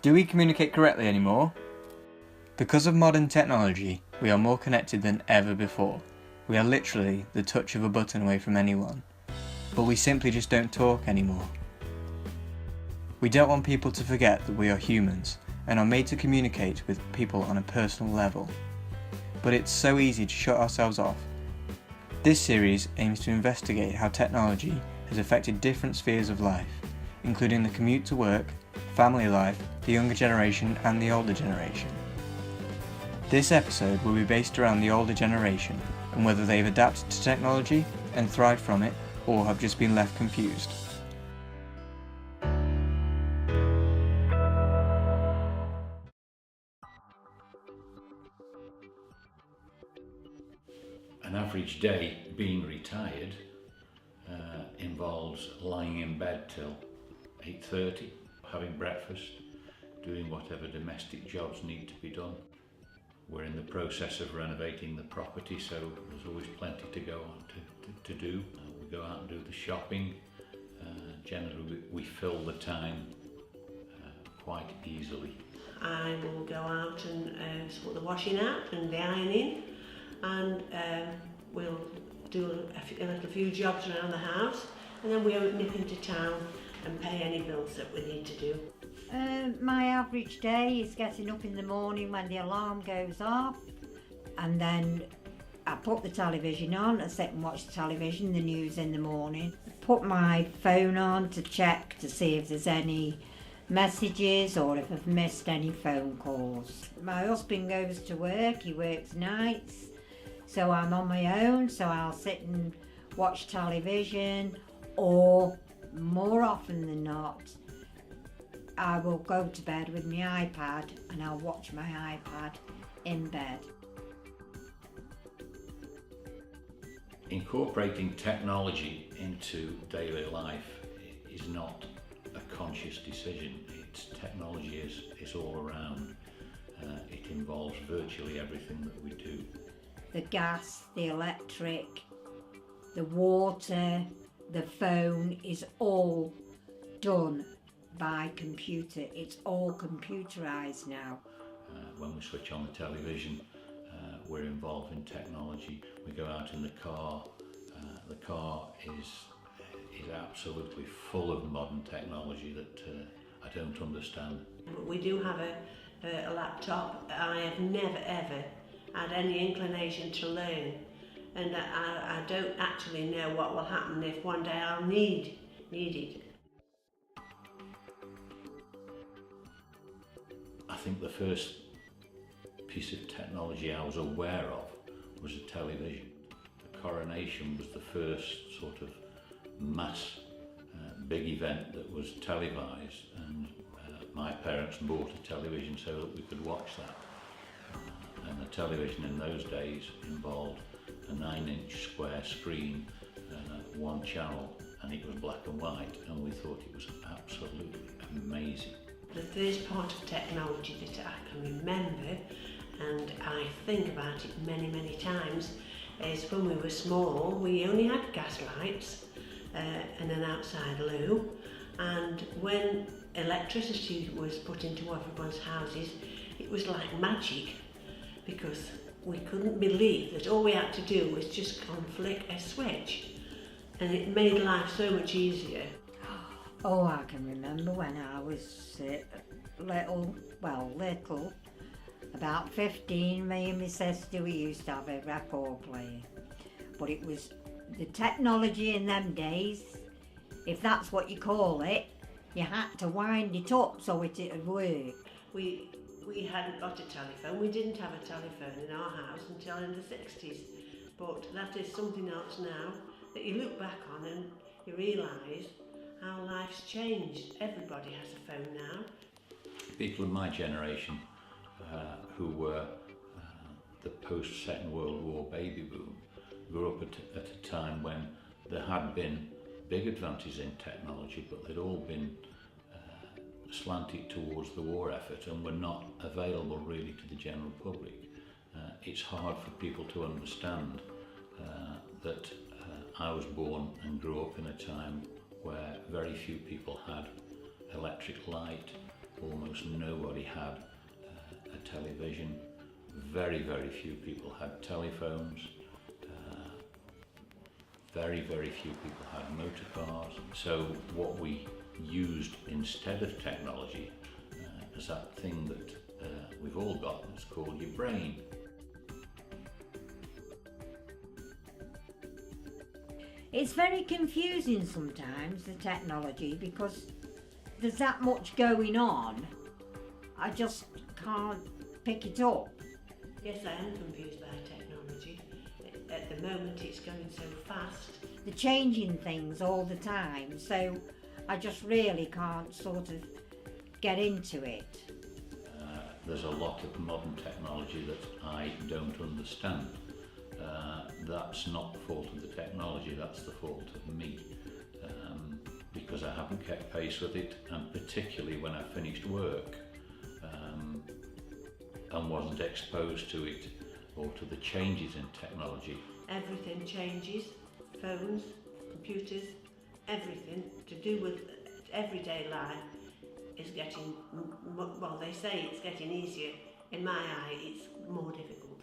Do we communicate correctly anymore? Because of modern technology, we are more connected than ever before. We are literally the touch of a button away from anyone. But we simply just don't talk anymore. We don't want people to forget that we are humans and are made to communicate with people on a personal level. But it's so easy to shut ourselves off. This series aims to investigate how technology has affected different spheres of life, including the commute to work, family life, the younger generation and the older generation. This episode will be based around the older generation and whether they've adapted to technology and thrived from it or have just been left confused. An average day being retired involves lying in bed till 8:30, having breakfast, doing whatever domestic jobs need to be done. We're in the process of renovating the property, so there's always plenty to go on to do. We go out and do the shopping. Generally we fill the time quite easily. I will go out and sort the washing out and the ironing, and we'll do a few jobs around the house, and then we'll nip into town and pay any bills that we need to do. My average day is getting up in the morning when the alarm goes off, and then I put the television on, I sit and watch the television, the news in the morning. Put my phone on to check to see if there's any messages or if I've missed any phone calls. My husband goes to work, he works nights, so I'm on my own, so I'll sit and watch television, or more often than not, I will go to bed with my iPad and I'll watch my iPad in bed. Incorporating technology into daily life is not a conscious decision. Technology is all around. It involves virtually everything that we do. The gas, the electric, the water, the phone is all done by computer. It's all computerised now. When we switch on the television, we're involved in technology. We go out in the car. The car is absolutely full of modern technology that I don't understand. We do have a laptop. I have never ever had any inclination to learn, and I don't actually know what will happen if one day I'll need it. I think the first piece of technology I was aware of was a television. The coronation was the first sort of mass big event that was televised, and my parents bought a television so that we could watch that. And the television in those days involved a 9-inch square screen, one channel, and it was black and white, and we thought it was absolutely amazing. The first part of technology that I can remember, and I think about it many, many times, is when we were small. We only had gas lights and an outside loo, and when electricity was put into everyone's houses, it was like magic, because we couldn't believe that all we had to do was just flick a switch, and it made life so much easier. Oh, I can remember when I was little, about 15, me and my sister, we used to have a record player. But it was the technology in them days, if that's what you call it, you had to wind it up so it would work. We hadn't got a telephone. We didn't have a telephone in our house until in the 60s. But that is something else now that you look back on and you realise how life's changed. Everybody has a phone now. People of my generation who were the post-Second World War baby boom grew up at a time when there had been big advances in technology, but they'd all been slanted towards the war effort and were not available really to the general public. It's hard for people to understand that I was born and grew up in a time where very few people had electric light almost nobody had a television. Very, very few people had telephones. Very, very few people had motor cars. So what we used instead of technology is that thing that we've all got, it's called your brain. It's very confusing sometimes, the technology, because there's that much going on, I just can't pick it up. Yes, I am confused by technology. At the moment it's going so fast. They're changing things all the time, so I just really can't sort of get into it. There's a lot of modern technology that I don't understand. That's not the fault of the technology, that's the fault of me. Because I haven't kept pace with it, and particularly when I finished work and wasn't exposed to it or to the changes in technology. Everything changes, phones, computers, everything to do with everyday life is getting, well, they say it's getting easier. In my eye, it's more difficult.